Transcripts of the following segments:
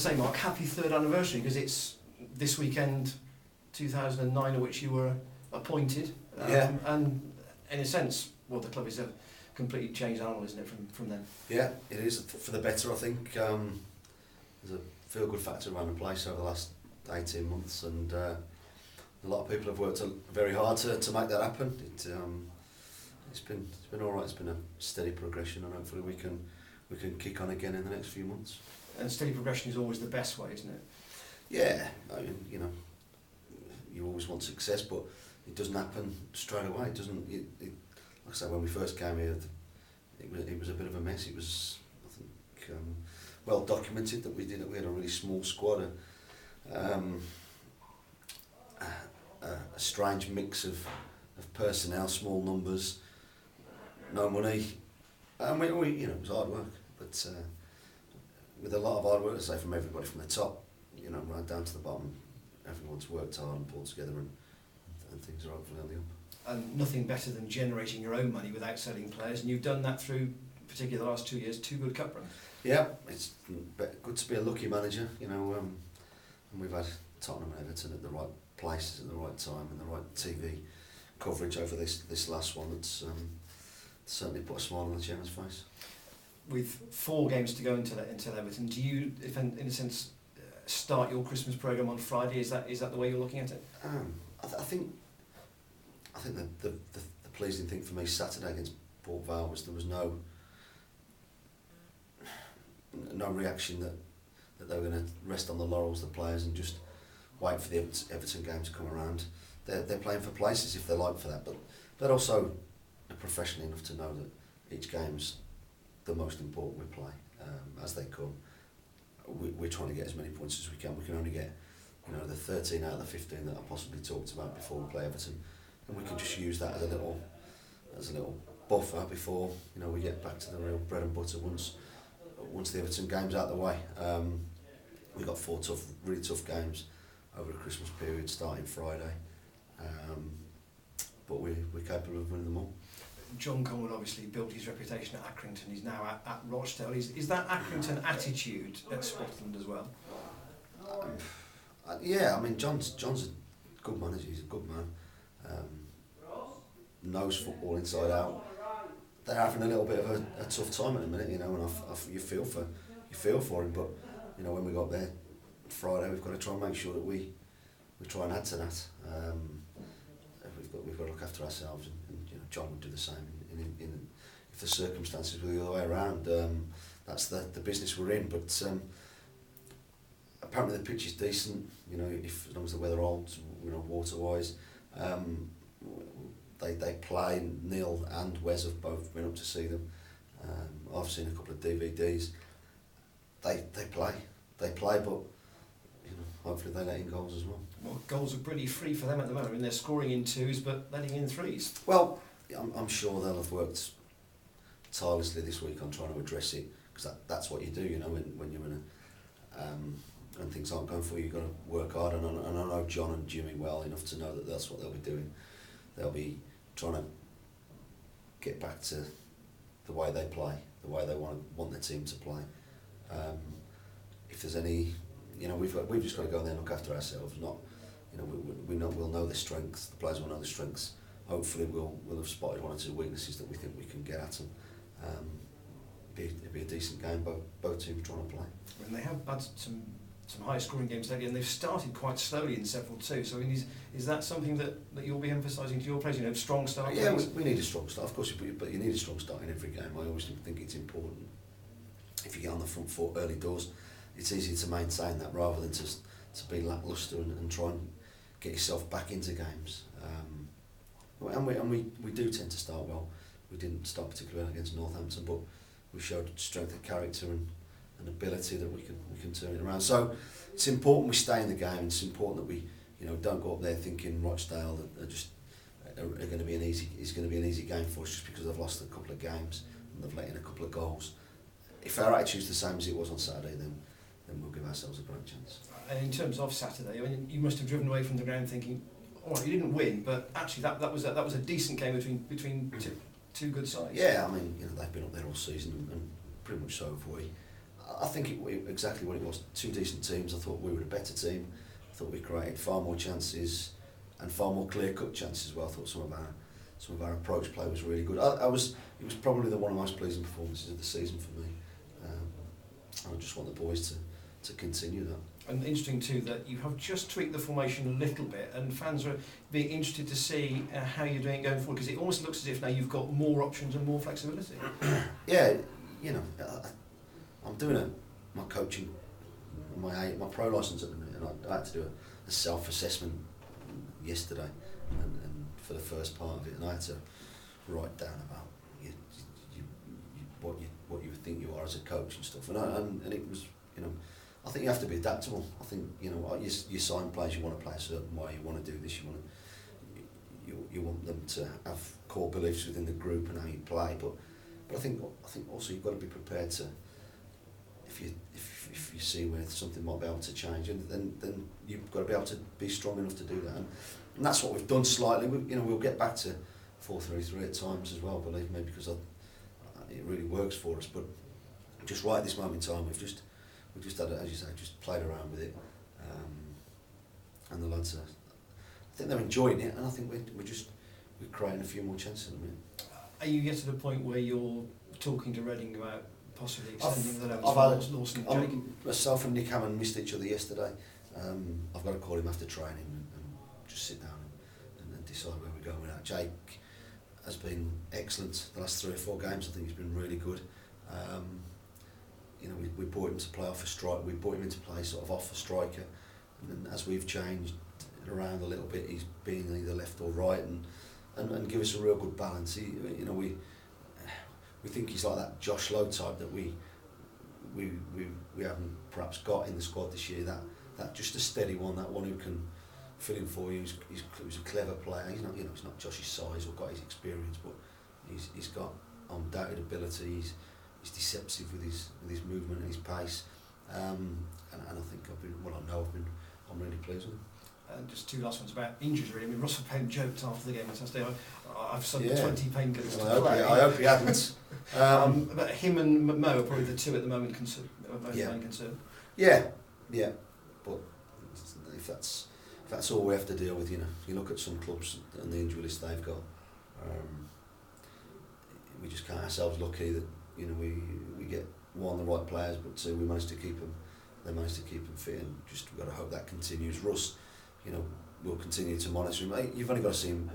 say, Mark, happy third anniversary, because it's this weekend, 2009, at which you were appointed. And in a sense, well, the club is a completely changed animal, isn't it, from then? Yeah, it is, for the better, I think. There's a feel-good factor around the place over the last 18 months, and a lot of people have worked very hard to make that happen. It's been all right. It's been a steady progression, and hopefully we can kick on again in the next few months. And steady progression is always the best way, isn't it? Yeah, I mean, you know, you always want success, but it doesn't happen straight away. It doesn't. Like I say, when we first came here, it was a bit of a mess. It was, I think, well documented that we had a really small squad, a strange mix of personnel, small numbers, no money, and we you know, it was hard work, but with a lot of hard work, I say, from everybody from the top, you know, right down to the bottom, everyone's worked hard and pulled together, and things are hopefully on the up. And nothing better than generating your own money without selling players, and you've done that through, particularly the last 2 years, 2 good cup runs. Yeah, it's good to be a lucky manager, you know, and we've had Tottenham and Everton at the right places at the right time, and the right TV coverage over this last one that's certainly put a smile on the chairman's face. With 4 games to go until Everton, do you, if in a sense, start your Christmas programme on Friday? Is that the way you're looking at it? I think the pleasing thing for me Saturday against Port Vale was there was no reaction that they were going to rest on the laurels, the players, and just wait for the Everton game to come around. They're playing for places if they like for that, but they're also professional enough to know that each game's the most important we play as they come. We're trying to get as many points as we can. We can only get, you know, the 13 out of the 15 that I possibly talked about before we play Everton, and we can just use that as a little buffer before, you know, we get back to the real bread and butter once the Everton game's out of the way. We've got 4 really tough games over the Christmas period, starting Friday, but we're capable of winning them all. John Conwell obviously built his reputation at Accrington. He's now at Rochdale. Is that Accrington attitude at Scotland as well? Yeah, I mean, John's a good manager. He's a good man. Knows football inside out. They're having a little bit of a tough time at the minute, you know, and you feel for him. But you know, when we got there Friday, we've got to try and make sure that we try and add to that. We've got to look after ourselves, and you know, John would do the same. In if the circumstances were the other way around, that's the business we're in. But apparently the pitch is decent. You know, as long as the weather holds, you know, water-wise. They play. Neil and Wes have both been up to see them. I've seen a couple of DVDs. They play, but you know, hopefully they let in goals as well. Well, goals are pretty free for them at the moment. I mean, they're scoring in 2s, but letting in 3s. Well, I'm sure they'll have worked tirelessly this week on trying to address it, because that's what you do, you know, when you're in when things aren't going for you, you've got to work hard. And I know John and Jimmy well enough to know that that's what they'll be doing. They'll be trying to get back to the way they play, the way they want their team to play. If there's any, you know, we've just got to go in there and look after ourselves. Not, you know, we'll know the strengths. The players will know the strengths. Hopefully, we'll have spotted 1 or 2 weaknesses that we think we can get at them. It'll be a decent game. Both teams trying to play. And they have had some high-scoring games lately, and they've started quite slowly in several too. So, I mean, is that something that you'll be emphasising to your players? You know, strong start. Yeah, we need a strong start, of course, but you need a strong start in every game. I always think it's important. If you get on the front foot early doors, it's easy to maintain that rather than to be lacklustre and try and get yourself back into games. And we do tend to start well. We didn't start particularly well against Northampton, but we showed strength of character and ability that we can turn it around. So it's important we stay in the game. It's important that we, you know, don't go up there thinking Rochdale are going to be an easy game for us just because they've lost a couple of games and they've let in a couple of goals. If our attitude's the same as it was on Saturday, then we'll give ourselves a great chance. And in terms of Saturday, I mean, you must have driven away from the ground thinking, all right, you didn't win, but actually that was a decent game between two good sides. Yeah, I mean, you know, they've been up there all season, and pretty much so have we. I think exactly what it was. Two decent teams. I thought we were a better team. I thought we created far more chances and far more clear-cut chances as well. I thought some of our approach play was really good. It was probably one of the most pleasing performances of the season for me. I just want the boys to continue that. And interesting too that you have just tweaked the formation a little bit, and fans are being interested to see how you're doing going forward, because it almost looks as if now you've got more options and more flexibility. Yeah, I'm doing my coaching, my pro licence at the minute, and I had to do a self-assessment yesterday, and for the first part of it, and I had to write down about what you think you are as a coach and stuff, and it was, I think you have to be adaptable. I think you sign players, you want to play a certain way, you want to do this, you want them to have core beliefs within the group and how you play, but I think also you've got to be prepared to, if you see where something might be able to change, and then you've got to be able to be strong enough to do that, and that's what we've done slightly. We'll get back to 4-3-3 at times as well, believe me, because it really works for us. But just right at this moment in time, we've just had, as you say, just played around with it, and the lads I think they're enjoying it, and I think we're creating a few more chances at the minute. Are you getting to the point where you're talking to Reading about possibly extending the I've had Lawson and Jake? Myself and Nick Hammond missed each other yesterday. I've got to call him after training and just sit down and decide where we're going with that. Jake has been excellent the last 3 or 4 games. I think he's been really good. We brought him to play off a strike. We brought him into play sort of off a striker, and then as we've changed it around a little bit, he's been either left or right, and give us a real good balance. We think he's like that Josh Lowe type that we haven't perhaps got in the squad this year. That just a steady one, that one who can fill in for you. He's a clever player. He's not Josh's size or got his experience, but he's got undoubted ability. He's deceptive with his movement and his pace, and I think I'm really pleased with him. And just 2 last ones about injuries, really. I mean, Russell Penn joked after the game on Saturday, I've subbed 20 painkillers to play. I hope he hadn't. But him and Mo are probably the 2 at the moment most main concern. Yeah. But if that's all we have to deal with, you look at some clubs and the injury list they've got. We just count ourselves lucky that we get 1, the right players, but 2, we managed to keep them. They managed to keep them fit, and just we've got to hope that continues. Russ, we'll continue to monitor him. You've only got to see him.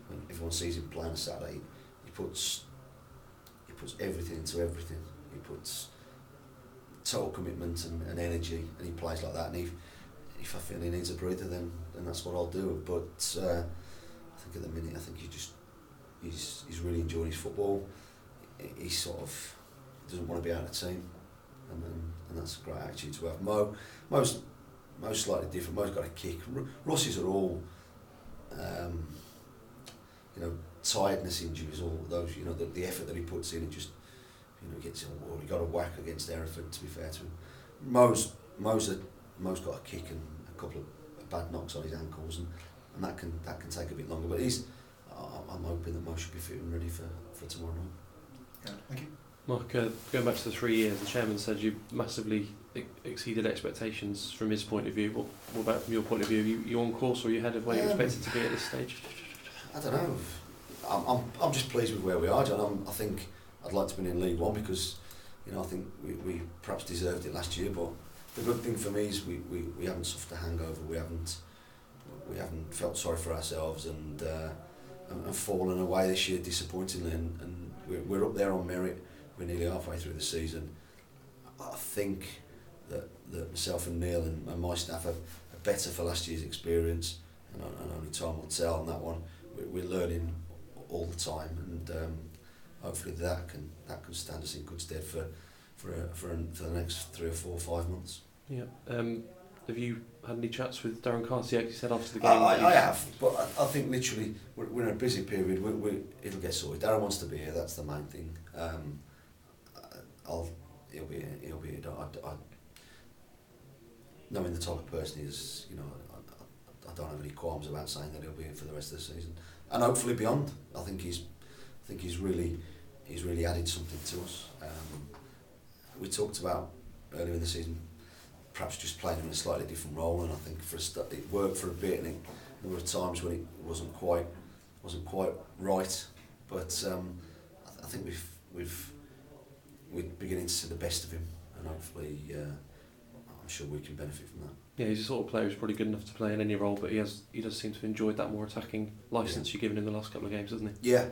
When everyone sees him playing on Saturday, he puts everything into everything. He puts total commitment and energy, and he plays like that. And if I feel he needs a breather, then that's what I'll do. But I think at the minute, he's really enjoying his football. He sort of doesn't want to be out of the team, and that's a great attitude to have. Mo's slightly different. Mo's got a kick. Russies are all, tiredness injuries, all those, the effort that he puts in, and just, gets in the wall. He got a whack against Hereford, to be fair to him. Mo's got a kick and a couple of bad knocks on his ankles, and that can take a bit longer. But I'm hoping that Mo should be fit and ready for tomorrow night. Yeah, thank you. Mark, going back to the 3 years, the chairman said you massively exceeded expectations from his point of view. What about from your point of view? Are you on course, or are you ahead of where you expected to be at this stage? I don't know. I'm just pleased with where we are, John. I think I'd like to be in League One because, I think we perhaps deserved it last year. But the good thing for me is we haven't suffered a hangover. We haven't felt sorry for ourselves and fallen away this year disappointingly. And we're up there on merit. We're nearly halfway through the season. I think that myself and Neil and my staff are better for last year's experience, and only time will tell on that one. We're learning all the time, and hopefully that can stand us in good stead for the next 3 or 4 or 5 months. Yeah. Have you had any chats with Darren Cartier? He said after the game. I have, but I think literally we're in a busy period. It'll get sorted. Darren wants to be here. That's the main thing. He'll be here. Knowing the type of person he is, I don't have any qualms about saying that he'll be here for the rest of the season, and hopefully beyond. I think he's really added something to us. We talked about earlier in the season, perhaps just playing him in a slightly different role, and I think it worked for a bit, and there were times when it wasn't quite right, but I think we're beginning to see the best of him, and hopefully I'm sure we can benefit from that. Yeah, he's a sort of player who's probably good enough to play in any role, but he does seem to have enjoyed that more attacking licence you've given him the last couple of games, hasn't he? Yeah,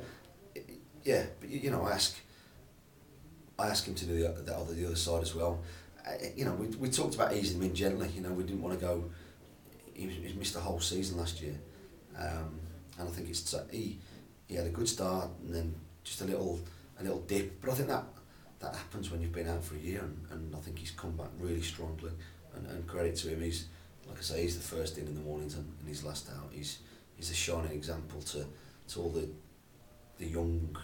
but you know, I ask him to do the other side as well. You know, we talked about easing him in gently. You know, we didn't want to go. He missed the whole season last year, and I think he had a good start and then just a little dip. But I think that happens when you've been out for a year, and I think he's come back really strongly. And credit to him, he's, like I say, he's the first in the mornings and he's last out. He's a shining example to all the young,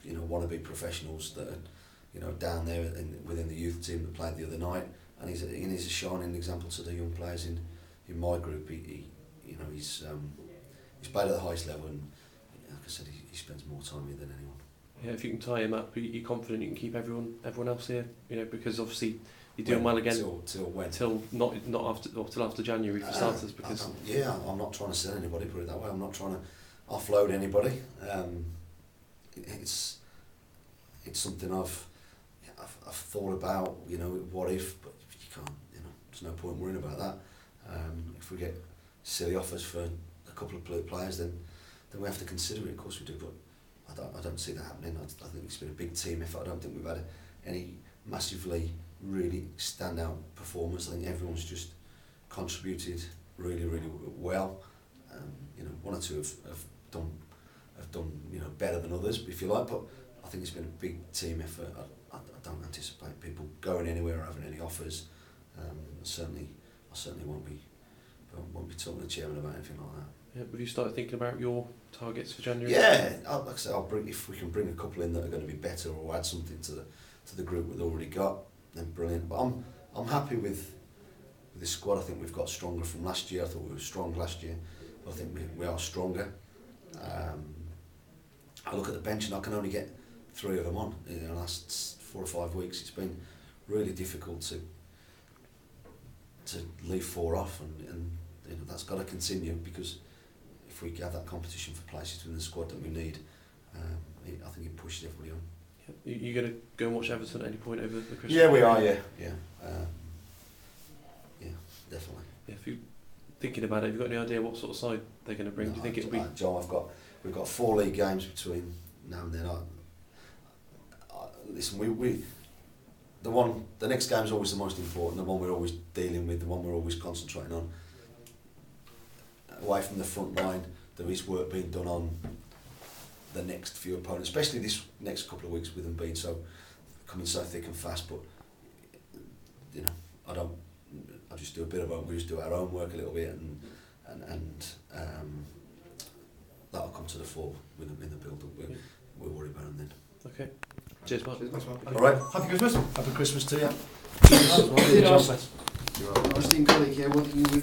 you know, wannabe professionals that are, you know, down there within the youth team that played the other night, and he's a shining example to the young players in my group. He's played at the highest level, and like I said, he spends more time here than anyone. Yeah, if you can tie him up, you're confident you can keep everyone else here, you know, because obviously you're doing well again. Till when? Till not after, or till after January for starters, because I'm not trying to sell anybody, put it that way. I'm not trying to offload anybody. It's something I've thought about, you know, what if, but you can't, you know, there's no point worrying about that. If we get silly offers for a couple of players, then we have to consider it. Of course we do, but I don't see that happening. I think it's been a big team effort. I don't think we've had any massively really standout performers. I think everyone's just contributed really, really well. You know, one or two have done you know, better than others, if you like, but I think it's been a big team effort. I don't anticipate people going anywhere or having any offers. I certainly won't be talking to the chairman about anything like that. Yeah, have you started thinking about your targets for January? Yeah, like I say, if we can bring a couple in that are going to be better or add something to the group we've already got, then brilliant. But I'm happy with this squad. I think we've got stronger from last year. I thought we were strong last year, but I think we are stronger. I look at the bench and I can only get 3 of them on in the last 4 or 5 weeks. It's been really difficult to leave 4 off, and you know, that's got to continue, because if we have that competition for places within the squad that we need, I think it pushes everybody on. Yeah. You going to go and watch Everton at any point over the Christmas? Yeah, we are. Yeah, definitely. Yeah, if you're thinking about it, have you got any idea what sort of side they're going to bring? No, Do you think it'll be? John, we've got 4 league games between now and then. Listen, the next game is always the most important, the one we're always dealing with, the one we're always concentrating on. Away from the front line, there is work being done on the next few opponents, especially this next couple of weeks with them being coming so thick and fast. But you know, I just do a bit of we just do our own work a little bit, and that'll come to the fore with them in the build up. We'll worry about them then. Okay. Cheers, Mark. Thanks, Mark. All right. Happy Christmas. Happy Christmas to you. Esteemed colleague here, what do you